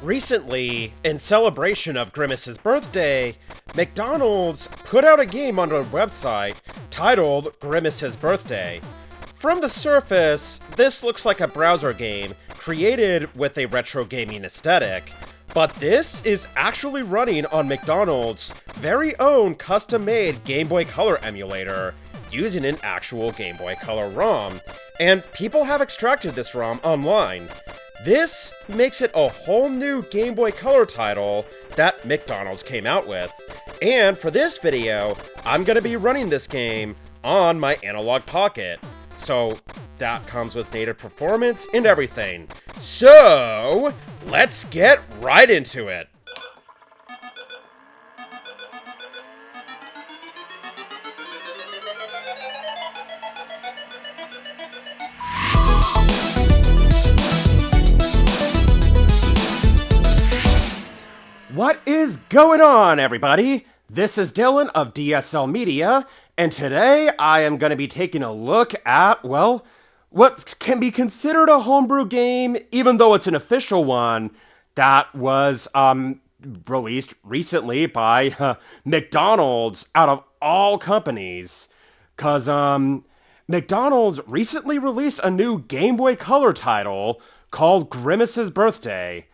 Recently, in celebration of Grimace's birthday, McDonald's put out a game on their website titled Grimace's Birthday. From the surface, this looks like a browser game created with a retro gaming aesthetic, but this is actually running on McDonald's very own custom-made Game Boy Color emulator using an actual Game Boy Color ROM, and people have extracted this ROM online. This makes it a whole new Game Boy Color title that McDonald's came out with. And for this video, I'm going to be running this game on my Analogue Pocket. So that comes with native performance and everything. So let's get right into it. What is going on, everybody? This is Dylan of DSL Media, and today I am going to be taking a look at, well, what can be considered a homebrew game, even though it's an official one, that was released recently by McDonald's out of all companies. Because McDonald's recently released a new Game Boy Color title called Grimace's Birthday.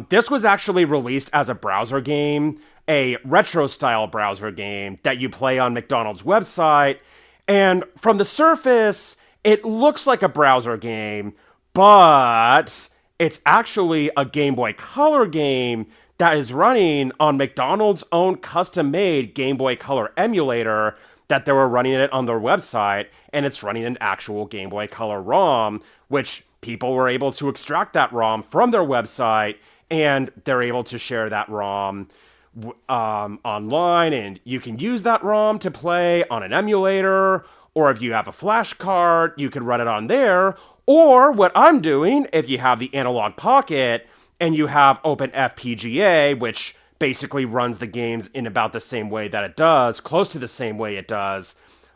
This was actually released as a browser game, a retro-style browser game that you play on McDonald's website, and from the surface, it looks like a browser game, but it's actually a Game Boy Color game that is running on McDonald's own custom-made Game Boy Color emulator that they were running it on their website, and it's running an actual Game Boy Color ROM, which people were able to extract that ROM from their website, and they're able to share that ROM online, and you can use that ROM to play on an emulator, or if you have a flash card, you can run it on there, or what I'm doing, if you have the Analogue Pocket, and you have OpenFPGA, which basically runs the games in about the same way that it does, close to the same way it does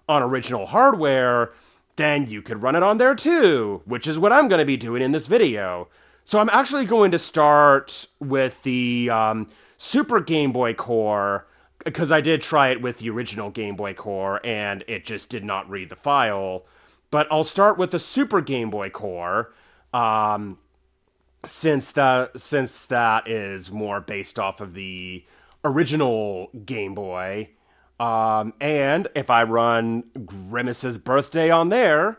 on original hardware, then you could run it on there too, which is what I'm going to be doing in this video. So I'm actually going to start with the Super Game Boy Core, because I did try it with the original Game Boy Core, and it just did not read the file. But I'll start with the Super Game Boy Core, since that is more based off of the original Game Boy. And if I run Grimace's Birthday on there,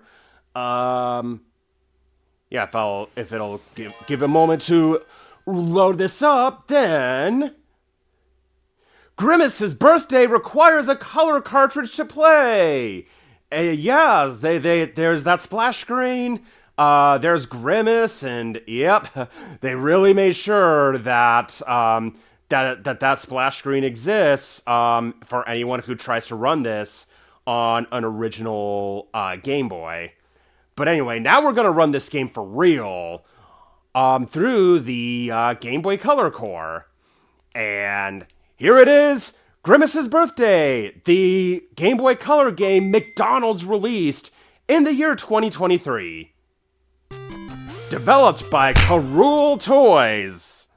if it'll give a moment to load this up, then Grimace's Birthday requires a color cartridge to play. There's that splash screen. There's Grimace, and yep, they really made sure that that splash screen exists for anyone who tries to run this on an original Game Boy. But anyway, now we're going to run this game for real through the Game Boy Color Core. And here it is, Grimace's Birthday, the Game Boy Color game McDonald's released in the year 2023. Developed by Karul Toys.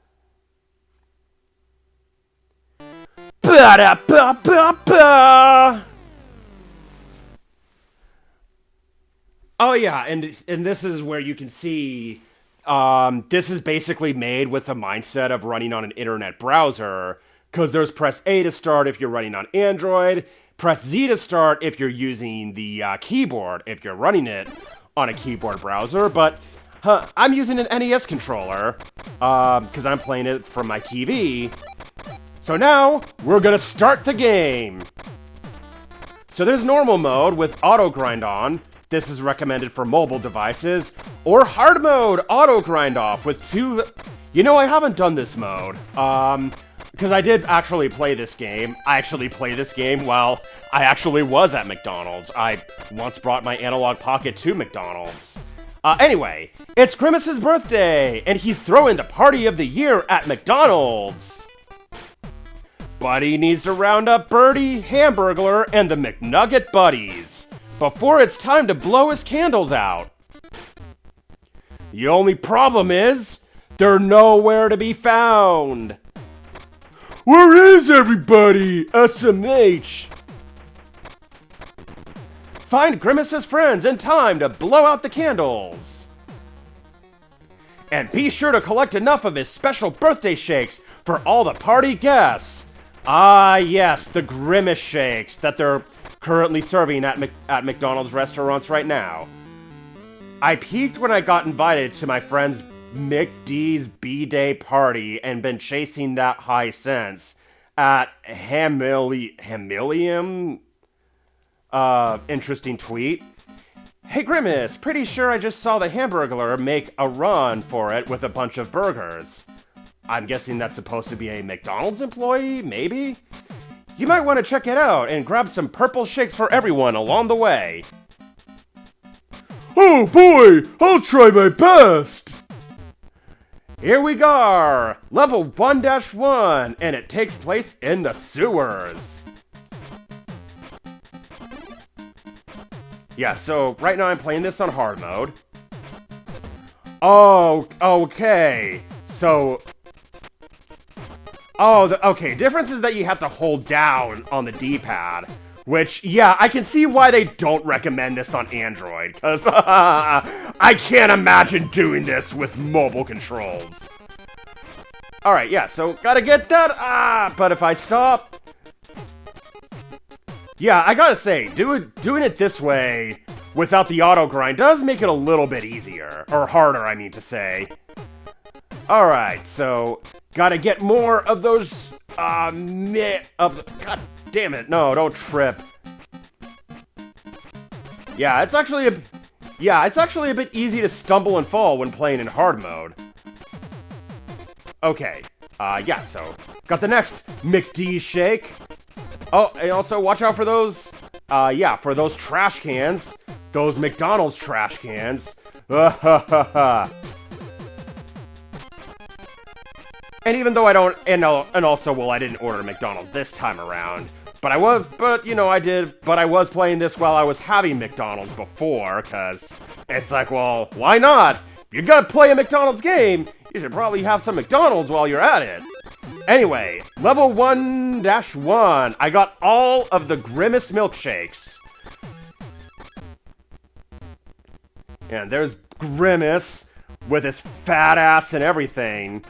Ba-da-ba-ba-ba! Oh yeah, and this is where you can see, this is basically made with the mindset of running on an internet browser, because there's press A to start if you're running on Android, press Z to start if you're using the keyboard, if you're running it on a keyboard browser, but I'm using an NES controller, because I'm playing it from my TV. So now, we're gonna start the game! So there's normal mode with auto grind on. This is recommended for mobile devices. Or hard mode, auto grind off with two... You know, I haven't done this mode. Because I did actually play this game. I actually played this game while I actually was at McDonald's. I once brought my Analogue Pocket to McDonald's. Anyway, it's Grimace's birthday, and he's throwing the party of the year at McDonald's. Buddy needs to round up Birdie, Hamburglar, and the McNugget Buddies before it's time to blow his candles out. The only problem is, They're nowhere to be found. Where is everybody? SMH. Find Grimace's friends in time to blow out the candles. And be sure to collect enough of his special birthday shakes for all the party guests. Ah, yes, the Grimace shakes that they're currently serving at McDonald's restaurants right now. I peaked when I got invited to my friend's McD's B-Day party and been chasing that high since. At Hamilium? Interesting tweet. Hey Grimace, pretty sure I just saw the Hamburglar make a run for it with a bunch of burgers. I'm guessing that's supposed to be a McDonald's employee, maybe? You might want to check it out and grab some purple shakes for everyone along the way. Oh boy, I'll try my best! Here we go! Level 1-1, and it takes place in the sewers. Yeah, so right now I'm playing this on hard mode. Oh, okay. So... Oh, okay, difference is that you have to hold down on the D-pad. Which, yeah, I can see why they don't recommend this on Android, because I can't imagine doing this with mobile controls. Alright, yeah, so gotta get that, but if I stop... Yeah, I gotta say, doing it this way, without the auto grind, does make it a little bit easier. Or harder, I mean to say. Alright, so, gotta get more of those, God damn it, no, don't trip. Yeah, it's actually a bit easy to stumble and fall when playing in hard mode. Okay, yeah, so, got the next McD shake. Oh, and also watch out for those, yeah, for those trash cans. Those McDonald's trash cans. And even though I don't, and also, well, I didn't order McDonald's this time around, but I was playing this while I was having McDonald's before, cause it's like, well, why not? You're gonna play a McDonald's game, you should probably have some McDonald's while you're at it. Anyway, level 1-1, I got all of the Grimace milkshakes. And there's Grimace with his fat ass and everything.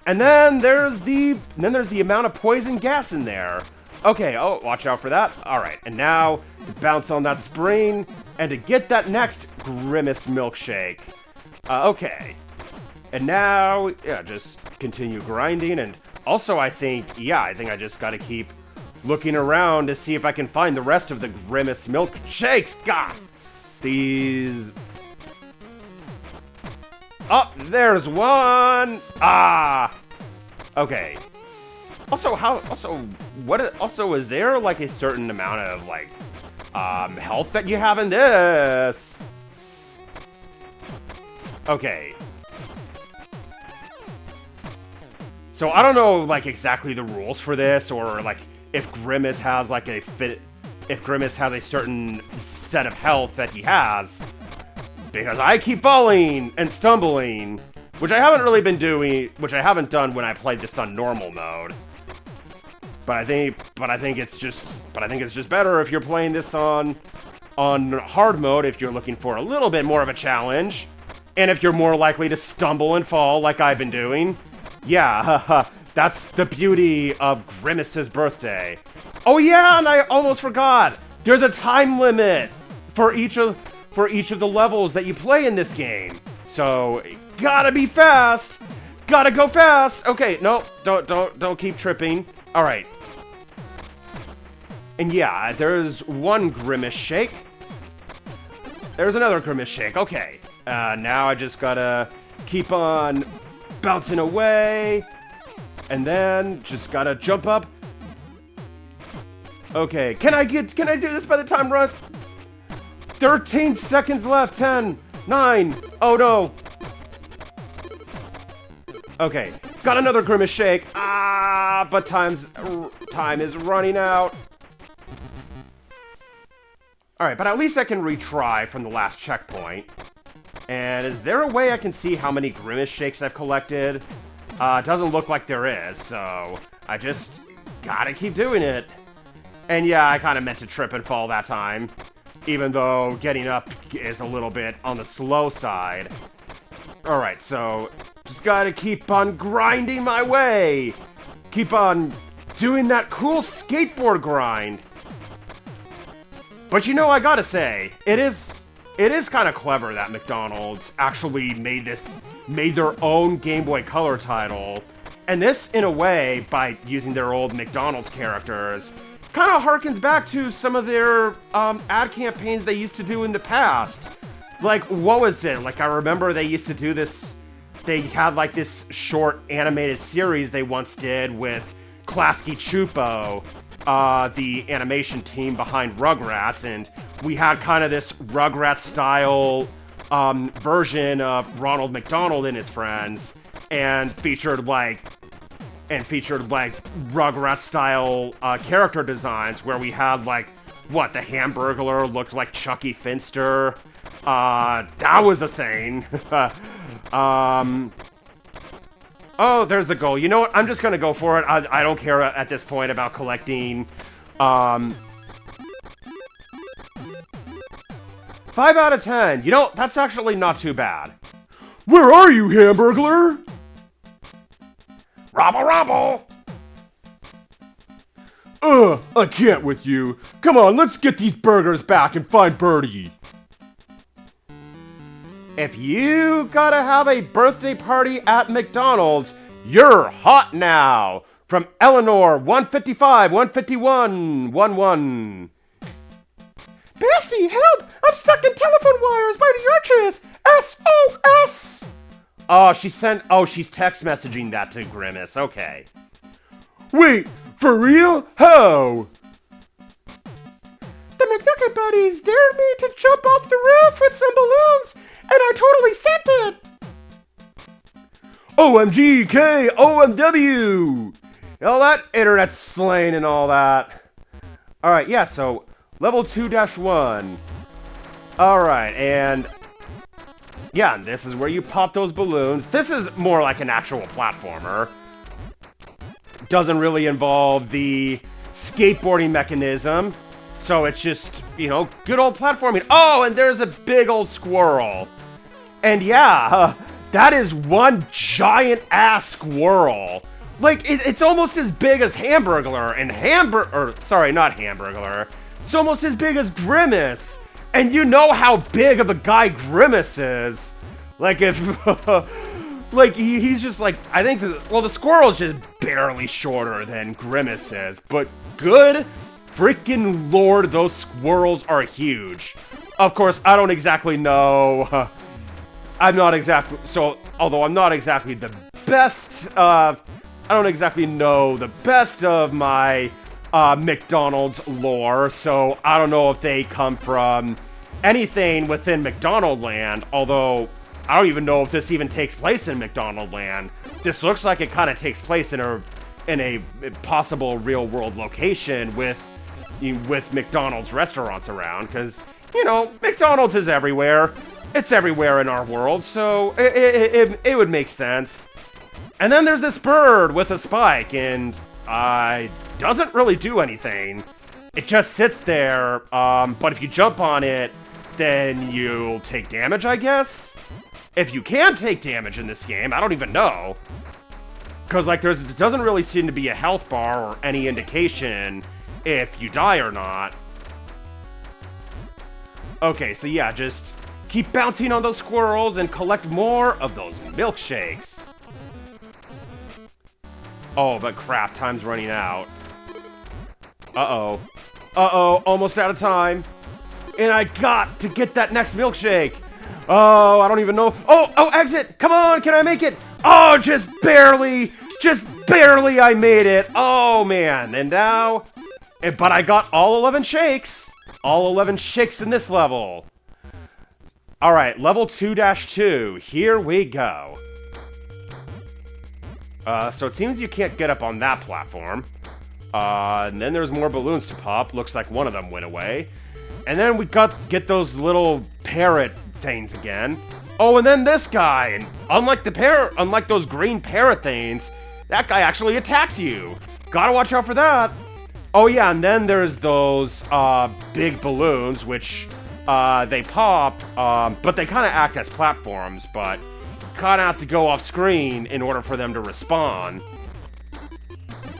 And then there's the amount of poison gas in there. Okay, oh, watch out for that. Alright, and now bounce on that spring, and to get that next Grimace milkshake. Okay. And now, yeah, just continue grinding, and also I think I just gotta keep looking around to see if I can find the rest of the Grimace milkshakes. God! These... Oh, there's one! Ah! Okay. Also, is there, like, a certain amount of, like, health that you have in this? Okay. So, I don't know, like, exactly the rules for this, or, like, if Grimace has, like, if Grimace has a certain set of health that he has. Because I keep falling and stumbling, which I haven't really been doing, which I haven't done when I played this on normal mode. But I think it's just better if you're playing this on hard mode if you're looking for a little bit more of a challenge, and if you're more likely to stumble and fall like I've been doing. Yeah, that's the beauty of Grimace's birthday. Oh yeah, and I almost forgot. There's a time limit for each of the levels that you play in this game. So, gotta be fast. Gotta go fast. Okay, no, don't keep tripping. All right. And yeah, there's one Grimace shake. There's another Grimace shake. Okay. Now I just gotta keep on bouncing away, and then just gotta jump up. Okay, can I do this by the time run? 13 seconds left. 10, 9. Oh no. Okay, got another Grimace shake. But time is running out. Alright, but at least I can retry from the last checkpoint. And is there a way I can see how many Grimace shakes I've collected? It doesn't look like there is, so I just gotta keep doing it. And yeah, I kind of meant to trip and fall that time, even though getting up is a little bit on the slow side. Alright, so just gotta keep on grinding my way. Keep on doing that cool skateboard grind. But you know, I gotta say, it is kind of clever that McDonald's actually made their own Game Boy Color title. And this, in a way, by using their old McDonald's characters, kind of harkens back to some of their ad campaigns they used to do in the past. Like, what was it? Like, I remember they used to do this, they had like this short animated series they once did with Klasky Chupo, the animation team behind Rugrats, and we had kind of this Rugrats-style version of Ronald McDonald and his friends, and featured like Rugrats-style character designs where we had like, what, the Hamburglar looked like Chucky Finster. That was a thing. Oh, there's the goal. You know what? I'm just gonna go for it. I don't care at this point about collecting, 5 out of 10. You know, that's actually not too bad. Where are you, Hamburglar? Robble, robble! I can't with you. Come on, let's get these burgers back and find Birdie. If you gotta have a birthday party at McDonald's, you're hot now! From Eleanor, 155, 151, 11. Bestie, help! I'm stuck in telephone wires by the arches! SOS! Oh, she's text messaging that to Grimace, okay. Wait, for real? How? The McNugget buddies dared me to jump off the roof with some balloons, and I totally sent it! OMG, K, OMW! All that internet slang and all that. Alright, yeah, so level 2-1. Alright, and yeah, this is where you pop those balloons. This is more like an actual platformer. Doesn't really involve the skateboarding mechanism. So it's just, you know, good old platforming. Oh, and there's a big old squirrel. And yeah, that is one giant ass squirrel. Like, it's almost as big as Hamburglar, and not Hamburglar. It's almost as big as Grimace. And you know how big of a guy Grimace is. Like, if, like, he's just like, I think, the squirrel's just barely shorter than Grimace is. But good freaking lord, those squirrels are huge. Of course, I don't exactly know, although I'm not exactly the best, I don't exactly know the best of my McDonald's lore, so I don't know if they come from anything within McDonald Land, although I don't even know if this even takes place in McDonald Land. This looks like it kind of takes place in a possible real-world location with McDonald's restaurants around, because, you know, McDonald's is everywhere. It's everywhere in our world, so it would make sense. And then there's this bird with a spike, and doesn't really do anything. It just sits there, but if you jump on it, then you'll take damage, I guess? If you can take damage in this game, I don't even know. Because, like, there doesn't really seem to be a health bar or any indication if you die or not. Okay, so yeah, just keep bouncing on those squirrels and collect more of those milkshakes. Oh, but crap, time's running out. Uh-oh. Uh-oh, almost out of time. And I got to get that next milkshake. Oh, I don't even know. Oh, exit! Come on, can I make it? Oh, just barely I made it. Oh, man. And now, but I got all 11 shakes. All 11 shakes in this level. Alright, level 2-2. Here we go. So it seems you can't get up on that platform. And then there's more balloons to pop. Looks like one of them went away. And then we get those little parrot things again. Oh, and then this guy, and unlike those green parathane, that guy actually attacks you. Gotta watch out for that. Oh yeah, and then there's those big balloons, which they pop, but they kind of act as platforms, but kind of have to go off screen in order for them to respawn.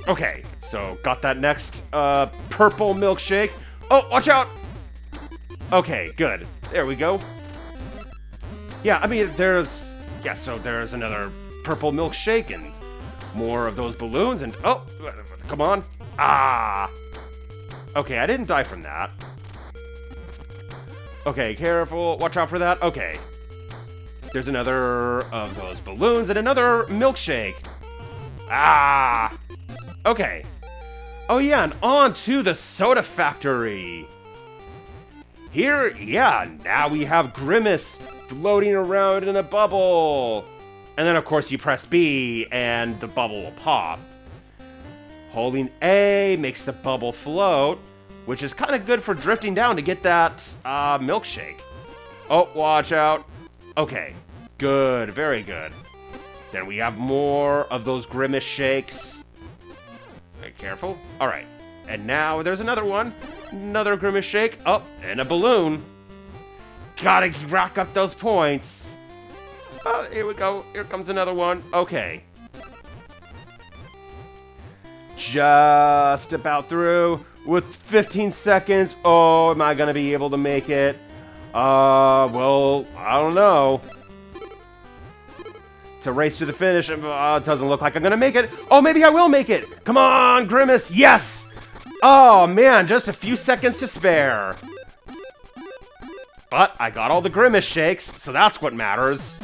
Okay, so got that next purple milkshake. Oh, watch out! Okay, good. There we go. Yeah, I mean, there's another purple milkshake and more of those balloons and, oh, come on. Ah! Okay, I didn't die from that. Okay, careful, watch out for that. Okay. There's another of those balloons and another milkshake. Ah! Okay. Oh yeah, and on to the soda factory. Here, yeah, now we have Grimace floating around in a bubble. And then, of course, you press B, and the bubble will pop. Holding A makes the bubble float, which is kind of good for drifting down to get that milkshake. Oh, watch out. Okay, good, very good. Then we have more of those Grimace shakes. Very careful. All right, and now there's another one. Another Grimace shake. Oh, and a balloon. Gotta rack up those points. Oh, here we go. Here comes another one. Okay. Just about through with 15 seconds. Oh, am I gonna be able to make it? Well, I don't know. It's a race to the finish. It doesn't look like I'm gonna make it. Oh, maybe I will make it. Come on, Grimace. Yes! Oh, man, just a few seconds to spare. But I got all the Grimace shakes, so that's what matters.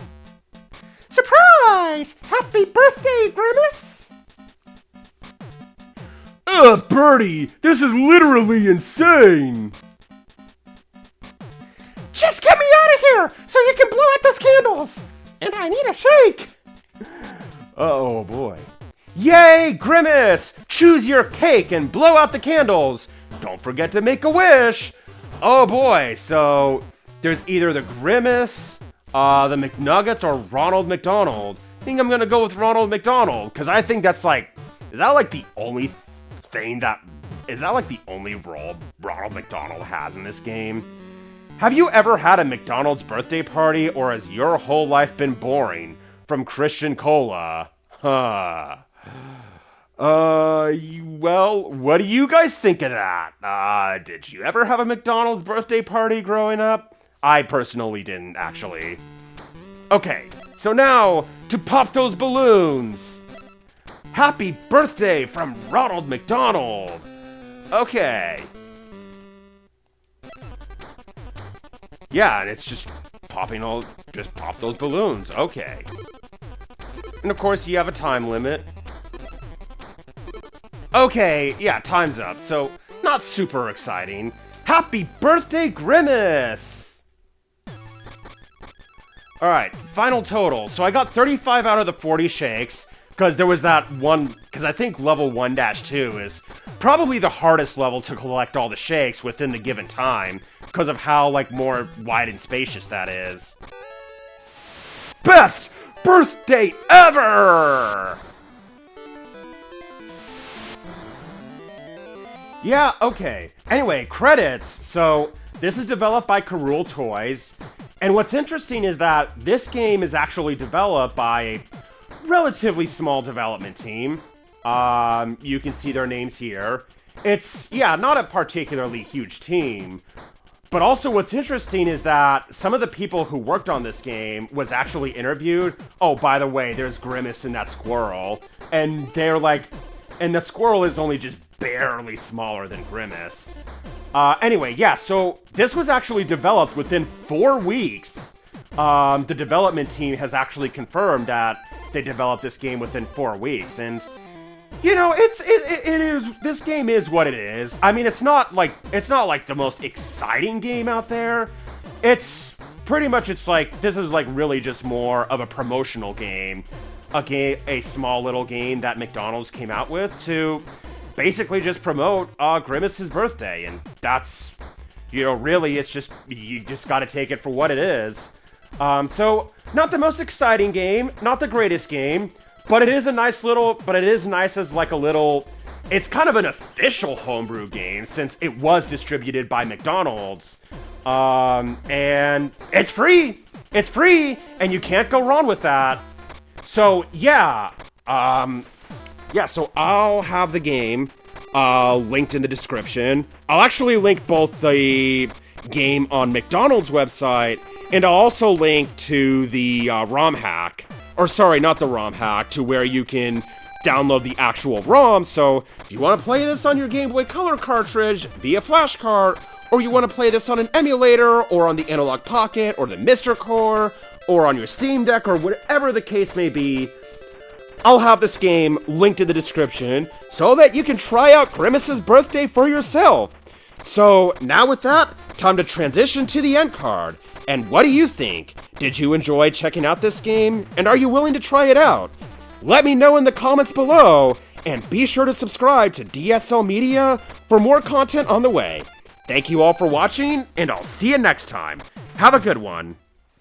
Surprise! Happy birthday, Grimace! Birdie, this is literally insane! Just get me out of here so you can blow out those candles! And I need a shake! Oh boy. Yay, Grimace! Choose your cake and blow out the candles! Don't forget to make a wish! Oh boy, so there's either the Grimace, the McNuggets, or Ronald McDonald. I think I'm gonna go with Ronald McDonald, because I think that's like, is that like the only role Ronald McDonald has in this game? Have you ever had a McDonald's birthday party, or has your whole life been boring? From Christian Cola. Huh. Well, what do you guys think of that? Did you ever have a McDonald's birthday party growing up? I personally didn't, actually. Okay, so now, to pop those balloons! Happy birthday from Ronald McDonald! Okay. Yeah, and it's just pop those balloons, okay. And of course, you have a time limit. Okay, yeah, time's up, so not super exciting. Happy birthday, Grimace! Alright, final total. So I got 35 out of the 40 shakes, because there was that one, because I think level 1-2 is probably the hardest level to collect all the shakes within the given time, because of how, like, more wide and spacious that is. Best birthday ever! Yeah, okay. Anyway, credits. So, this is developed by Karul Toys, and what's interesting is that this game is actually developed by a relatively small development team. You can see their names here. It's, yeah, not a particularly huge team, but also what's interesting is that some of the people who worked on this game was actually interviewed. Oh, by the way, there's Grimace and that squirrel, and they're like, and the squirrel is only just barely smaller than Grimace. Anyway, yeah, so this was actually developed within 4 weeks. The development team has actually confirmed that they developed this game within 4 weeks, and you know, this game is what it is. I mean, it's not like the most exciting game out there. It's pretty much, it's like, this is like really just more of a promotional game. A small little game that McDonald's came out with to basically just promote Grimace's birthday, and that's, you know, really, it's just, you just gotta take it for what it is. So not the most exciting game, not the greatest game, but it is a nice little, but it is nice as like a little, it's kind of an official homebrew game since it was distributed by McDonald's. And it's free. It's free, and you can't go wrong with that. So yeah, so I'll have the game linked in the description. I'll actually link both the game on McDonald's website, and I'll also link to the ROM hack. Or sorry, not the ROM hack, to where you can download the actual ROM. So if you want to play this on your Game Boy Color cartridge via flash card, or you want to play this on an emulator, or on the Analogue Pocket, or the Mr. Core, or on your Steam Deck, or whatever the case may be, I'll have this game linked in the description so that you can try out Grimace's birthday for yourself. So now with that, time to transition to the end card. And what do you think? Did you enjoy checking out this game? And are you willing to try it out? Let me know in the comments below, and be sure to subscribe to DSL Media for more content on the way. Thank you all for watching, and I'll see you next time. Have a good one.